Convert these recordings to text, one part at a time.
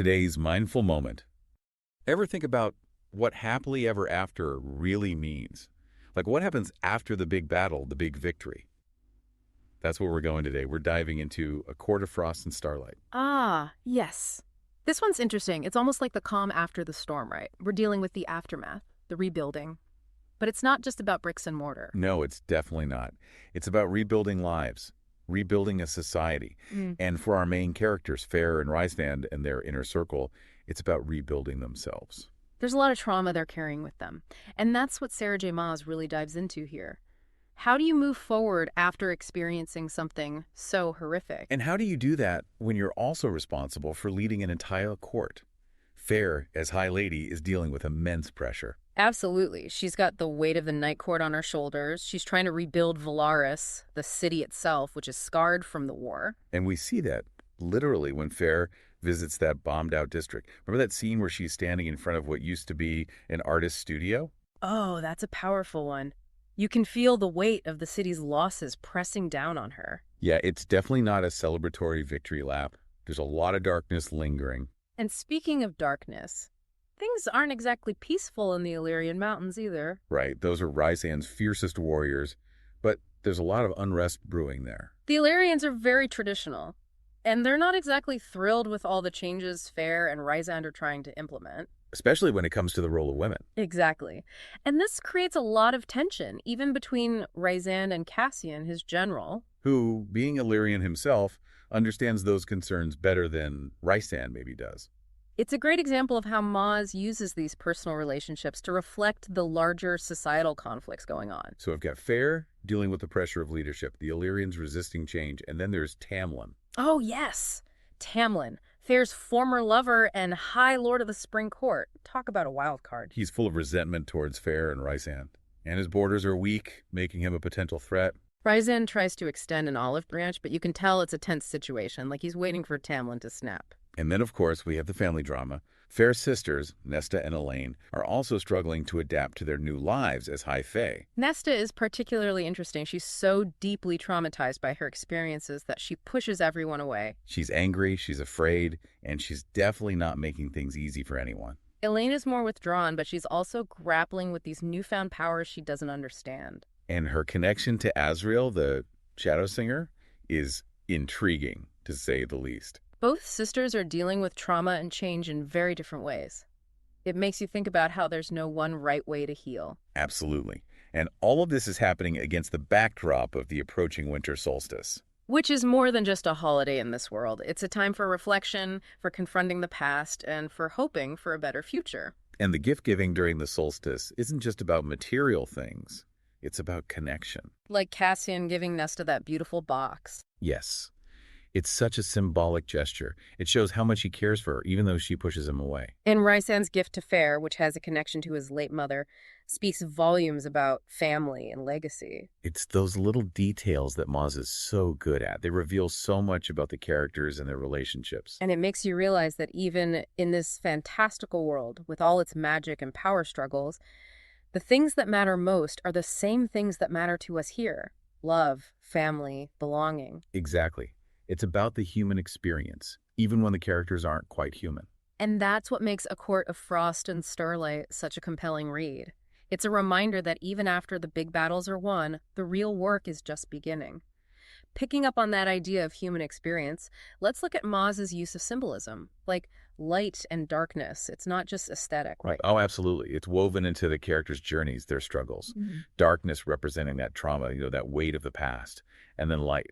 Today's mindful moment. Ever think about what happily ever after really means? Like what happens after the big battle, the big victory? That's where we're going today. We're diving into A Court of Frost and Starlight. Ah, yes. This one's interesting. It's almost like the calm after the storm, right? We're dealing with the aftermath, the rebuilding. But it's not just about bricks and mortar. No, it's definitely not. It's about rebuilding lives, rebuilding a society. Mm. And for our main characters, Feyre and Rysand and their inner circle, it's about rebuilding themselves. There's a lot of trauma they're carrying with them. And that's what Sarah J. Maas really dives into here. How do you move forward after experiencing something so horrific? And how do you do that when you're also responsible for leading an entire court? Feyre, as High Lady, is dealing with immense pressure. Absolutely. She's got the weight of the Night Court on her shoulders. She's trying to rebuild Valaris, the city itself, which is scarred from the war. And we see that literally when Feyre visits that bombed-out district. Remember that scene where she's standing in front of what used to be an artist's studio? Oh, that's a powerful one. You can feel the weight of the city's losses pressing down on her. Yeah, it's definitely not a celebratory victory lap. There's a lot of darkness lingering. And speaking of darkness, things aren't exactly peaceful in the Illyrian Mountains either. Right, those are Rysand's fiercest warriors, but there's a lot of unrest brewing there. The Illyrians are very traditional, and they're not exactly thrilled with all the changes Feyre and Rysand are trying to implement. Especially when it comes to the role of women. Exactly. And this creates a lot of tension, even between Rysand and Cassian, his general. Who, being Illyrian himself, understands those concerns better than Rysand maybe does. It's a great example of how Maas uses these personal relationships to reflect the larger societal conflicts going on. So I've got Feyre dealing with the pressure of leadership, the Illyrians resisting change, and then there's Tamlin. Oh, yes. Tamlin, Feyre's former lover and High Lord of the Spring Court. Talk about a wild card. He's full of resentment towards Feyre and Rysand. And his borders are weak, making him a potential threat. Rysand tries to extend an olive branch, but you can tell it's a tense situation, like he's waiting for Tamlin to snap. And then, of course, we have the family drama. Feyre's sisters, Nesta and Elaine, are also struggling to adapt to their new lives as High Fae. Nesta is particularly interesting. She's so deeply traumatized by her experiences that she pushes everyone away. She's angry, she's afraid, and she's definitely not making things easy for anyone. Elaine is more withdrawn, but she's also grappling with these newfound powers she doesn't understand. And her connection to Azriel, the Shadow Singer, is intriguing, to say the least. Both sisters are dealing with trauma and change in very different ways. It makes you think about how there's no one right way to heal. Absolutely. And all of this is happening against the backdrop of the approaching winter solstice. Which is more than just a holiday in this world. It's a time for reflection, for confronting the past, and for hoping for a better future. And the gift-giving during the solstice isn't just about material things. It's about connection. Like Cassian giving Nesta that beautiful box. Yes. It's such a symbolic gesture. It shows how much he cares for her, even though she pushes him away. And Rysand's gift to Feyre, which has a connection to his late mother, speaks volumes about family and legacy. It's those little details that Maas is so good at. They reveal so much about the characters and their relationships. And it makes you realize that even in this fantastical world, with all its magic and power struggles, the things that matter most are the same things that matter to us here. Love, family, belonging. Exactly. It's about the human experience, even when the characters aren't quite human. And that's what makes A Court of Frost and Starlight such a compelling read. It's a reminder that even after the big battles are won, the real work is just beginning. Picking up on that idea of human experience, let's look at Maas's use of symbolism, like light and darkness. It's not just aesthetic. Right. Oh, absolutely. It's woven into the characters' journeys, their struggles. Darkness representing that trauma, that weight of the past. And then light.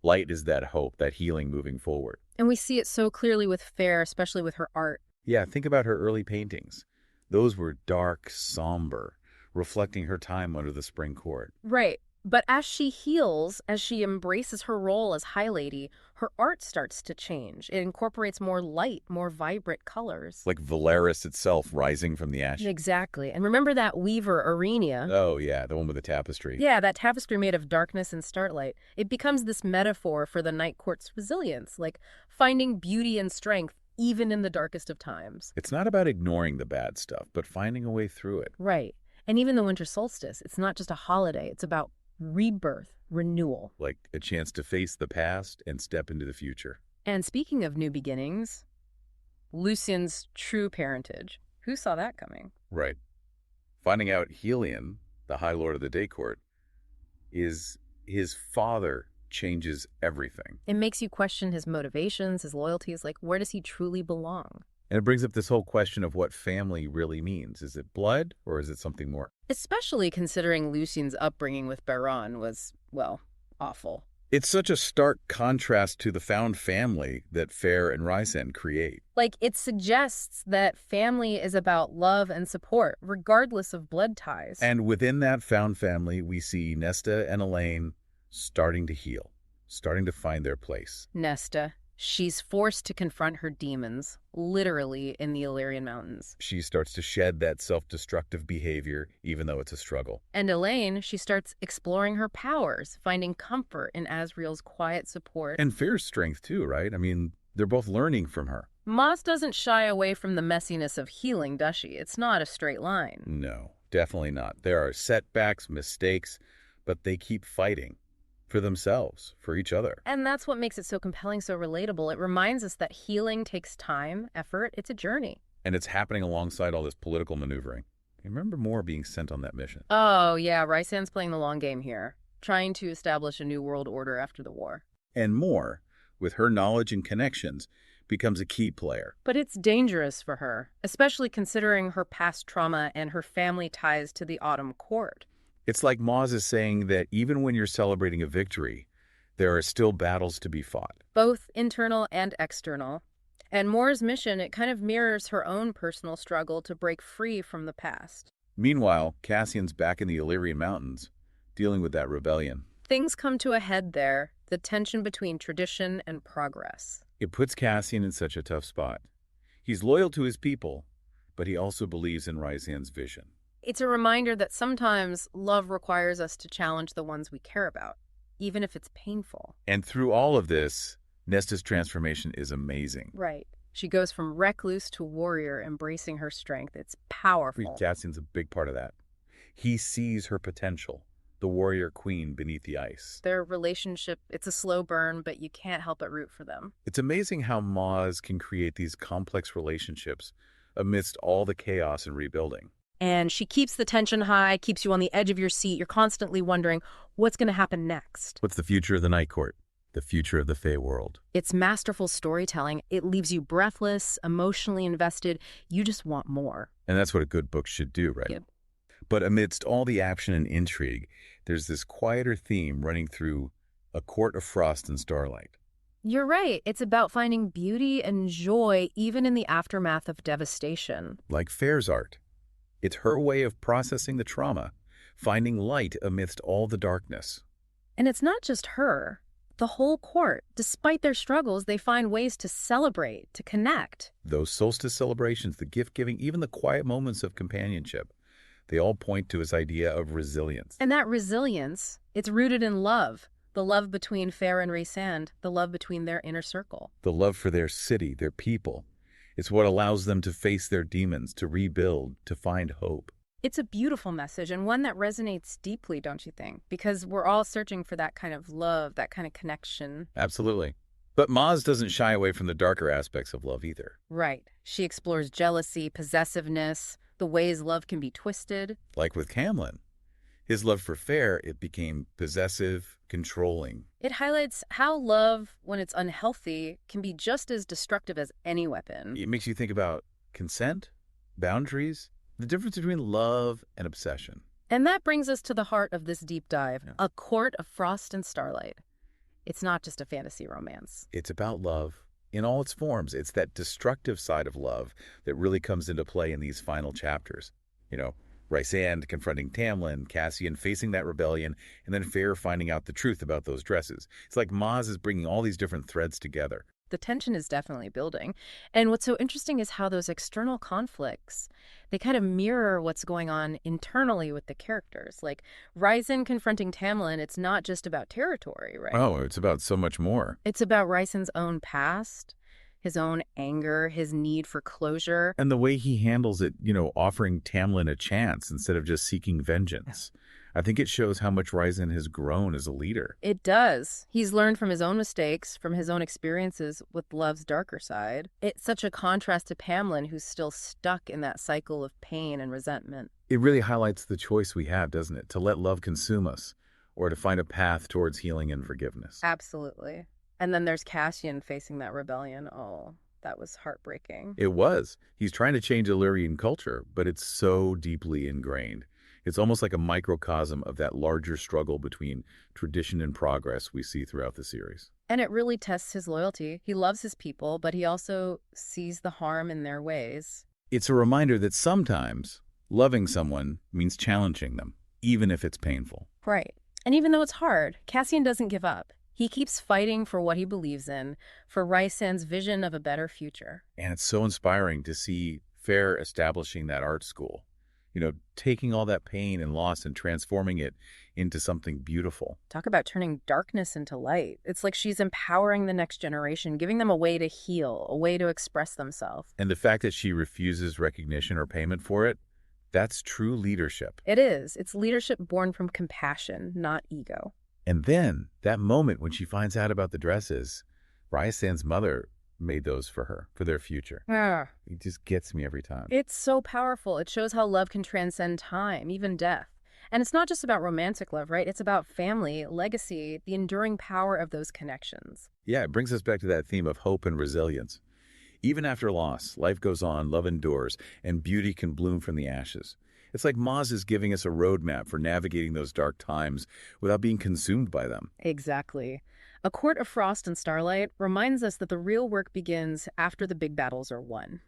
Light is that hope, that healing moving forward. And we see it so clearly with Feyre, especially with her art. Yeah, think about her early paintings. Those were dark, somber, reflecting her time under the Spring Court. Right. But as she heals, as she embraces her role as High Lady, her art starts to change. It incorporates more light, more vibrant colors. Like Valaris itself rising from the ashes. Exactly. And remember that weaver, Arenia? Oh, yeah, the one with the tapestry. Yeah, that tapestry made of darkness and starlight. It becomes this metaphor for the Night Court's resilience, like finding beauty and strength even in the darkest of times. It's not about ignoring the bad stuff, but finding a way through it. Right. And even the Winter Solstice, it's not just a holiday. It's about rebirth, renewal. Like a chance to face the past and step into the future. And speaking of new beginnings, Lucien's true parentage. Who saw that coming? Right. Finding out Helion, the High Lord of the Day Court, is his father changes everything. It makes you question his motivations, his loyalties, like where does he truly belong? And it brings up this whole question of what family really means. Is it blood or is it something more? Especially considering Lucien's upbringing with Baron was, well, awful. It's such a stark contrast to the found family that Feyre and Rysand create. Like, it suggests that family is about love and support, regardless of blood ties. And within that found family, we see Nesta and Elaine starting to heal, starting to find their place. Nesta, she's forced to confront her demons, literally in the Illyrian Mountains. She starts to shed that self-destructive behavior, even though it's a struggle. And Elaine, she starts exploring her powers, finding comfort in Asriel's quiet support. And Feyre's strength too, right? I mean, they're both learning from her. Maas doesn't shy away from the messiness of healing, does she? It's not a straight line. No, definitely not. There are setbacks, mistakes, but they keep fighting for themselves, for each other. And that's what makes it so compelling, so relatable. It reminds us that healing takes time, effort, it's a journey. And it's happening alongside all this political maneuvering. I remember more being sent on that mission. Oh, yeah, Rysand's playing the long game here, trying to establish a new world order after the war. And more, with her knowledge and connections, becomes a key player. But it's dangerous for her, especially considering her past trauma and her family ties to the Autumn Court. It's like Maas is saying that even when you're celebrating a victory, there are still battles to be fought. Both internal and external. And Moore's mission, it kind of mirrors her own personal struggle to break free from the past. Meanwhile, Cassian's back in the Illyrian Mountains, dealing with that rebellion. Things come to a head there, the tension between tradition and progress. It puts Cassian in such a tough spot. He's loyal to his people, but he also believes in Rysand's vision. It's a reminder that sometimes love requires us to challenge the ones we care about, even if it's painful. And through all of this, Nesta's transformation is amazing. Right. She goes from recluse to warrior, embracing her strength. It's powerful. Cassian's a big part of that. He sees her potential, the warrior queen beneath the ice. Their relationship, it's a slow burn, but you can't help but root for them. It's amazing how Maas can create these complex relationships amidst all the chaos and rebuilding. And she keeps the tension high, keeps you on the edge of your seat. You're constantly wondering what's going to happen next. What's the future of the Night Court? The future of the Fey world. It's masterful storytelling. It leaves you breathless, emotionally invested. You just want more. And that's what a good book should do, right? Yep. But amidst all the action and intrigue, there's this quieter theme running through A Court of Frost and Starlight. You're right. It's about finding beauty and joy even in the aftermath of devastation. Like Feyre's art. It's her way of processing the trauma, finding light amidst all the darkness. And it's not just her. The whole court, despite their struggles, they find ways to celebrate, to connect. Those solstice celebrations, the gift-giving, even the quiet moments of companionship, they all point to his idea of resilience. And that resilience, it's rooted in love. The love between Feyre and Rysand, the love between their inner circle. The love for their city, their people. It's what allows them to face their demons, to rebuild, to find hope. It's a beautiful message and one that resonates deeply, don't you think? Because we're all searching for that kind of love, that kind of connection. Absolutely. But Maas doesn't shy away from the darker aspects of love either. Right. She explores jealousy, possessiveness, the ways love can be twisted. Like with Camlin. His love for Feyre, it became possessive, controlling. It highlights how love, when it's unhealthy, can be just as destructive as any weapon. It makes you think about consent, boundaries, the difference between love and obsession. And that brings us to the heart of this deep dive, Yeah. A Court of Frost and Starlight. It's not just a fantasy romance. It's about love in all its forms. It's that destructive side of love that really comes into play in these final chapters. You know, Rysand confronting Tamlin, Cassian facing that rebellion, and then Feyre finding out the truth about those dresses. It's like Maas is bringing all these different threads together. The tension is definitely building. And what's so interesting is how those external conflicts, they kind of mirror what's going on internally with the characters. Like Rysand confronting Tamlin, it's not just about territory, right? Oh, it's about so much more. It's about Rysand's own past, his own anger, his need for closure. And the way he handles it, offering Tamlin a chance instead of just seeking vengeance. I think it shows how much Ryzen has grown as a leader. It does. He's learned from his own mistakes, from his own experiences with love's darker side. It's such a contrast to Pamela, who's still stuck in that cycle of pain and resentment. It really highlights the choice we have, doesn't it? To let love consume us or to find a path towards healing and forgiveness. Absolutely. And then there's Cassian facing that rebellion. Oh, that was heartbreaking. It was. He's trying to change Illyrian culture, but it's so deeply ingrained. It's almost like a microcosm of that larger struggle between tradition and progress we see throughout the series. And it really tests his loyalty. He loves his people, but he also sees the harm in their ways. It's a reminder that sometimes loving someone means challenging them, even if it's painful. Right. And even though it's hard, Cassian doesn't give up. He keeps fighting for what he believes in, for Rysand's vision of a better future. And it's so inspiring to see Feyre establishing that art school. Taking all that pain and loss and transforming it into something beautiful. Talk about turning darkness into light. It's like she's empowering the next generation, giving them a way to heal, a way to express themselves. And the fact that she refuses recognition or payment for it, that's true leadership. It is. It's leadership born from compassion, not ego. And then that moment when she finds out about the dresses, Rysand's mother made those for her, for their future. It just gets me every time. It's so powerful. It shows how love can transcend time, even death. And it's not just about romantic love, right? It's about family, legacy, the enduring power of those connections. Yeah, it brings us back to that theme of hope and resilience. Even after loss, life goes on, love endures, and beauty can bloom from the ashes. It's like Maas is giving us a roadmap for navigating those dark times without being consumed by them. Exactly. A Court of Frost and Starlight reminds us that the real work begins after the big battles are won.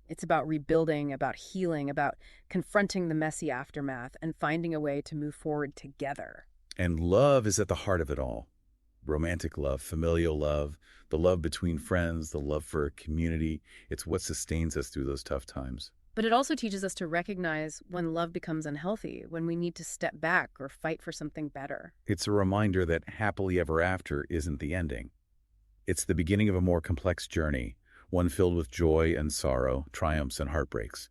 It's about rebuilding, about healing, about confronting the messy aftermath and finding a way to move forward together. And love is at the heart of it all. Romantic love, familial love, the love between friends, the love for a community. It's what sustains us through those tough times. But it also teaches us to recognize when love becomes unhealthy, when we need to step back or fight for something better. It's a reminder that happily ever after isn't the ending. It's the beginning of a more complex journey, one filled with joy and sorrow, triumphs and heartbreaks.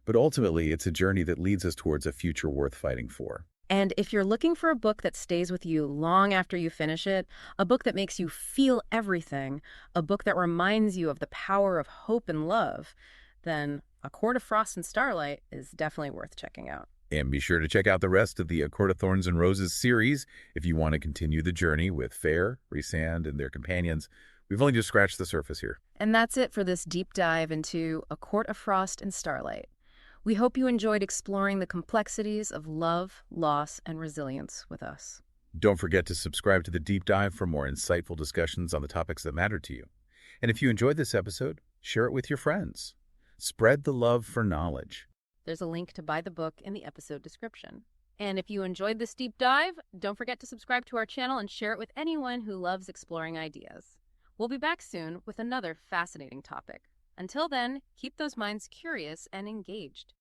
But ultimately, it's a journey that leads us towards a future worth fighting for. And if you're looking for a book that stays with you long after you finish it, a book that makes you feel everything, a book that reminds you of the power of hope and love, then A Court of Frost and Starlight is definitely worth checking out. And be sure to check out the rest of the A Court of Thorns and Roses series if you want to continue the journey with Feyre, Rhysand, and their companions. We've only just scratched the surface here. And that's it for this deep dive into A Court of Frost and Starlight. We hope you enjoyed exploring the complexities of love, loss, and resilience with us. Don't forget to subscribe to the deep dive for more insightful discussions on the topics that matter to you. And if you enjoyed this episode, share it with your friends. Spread the love for knowledge. There's a link to buy the book in the episode description. And if you enjoyed this deep dive, don't forget to subscribe to our channel and share it with anyone who loves exploring ideas. We'll be back soon with another fascinating topic. Until then, keep those minds curious and engaged.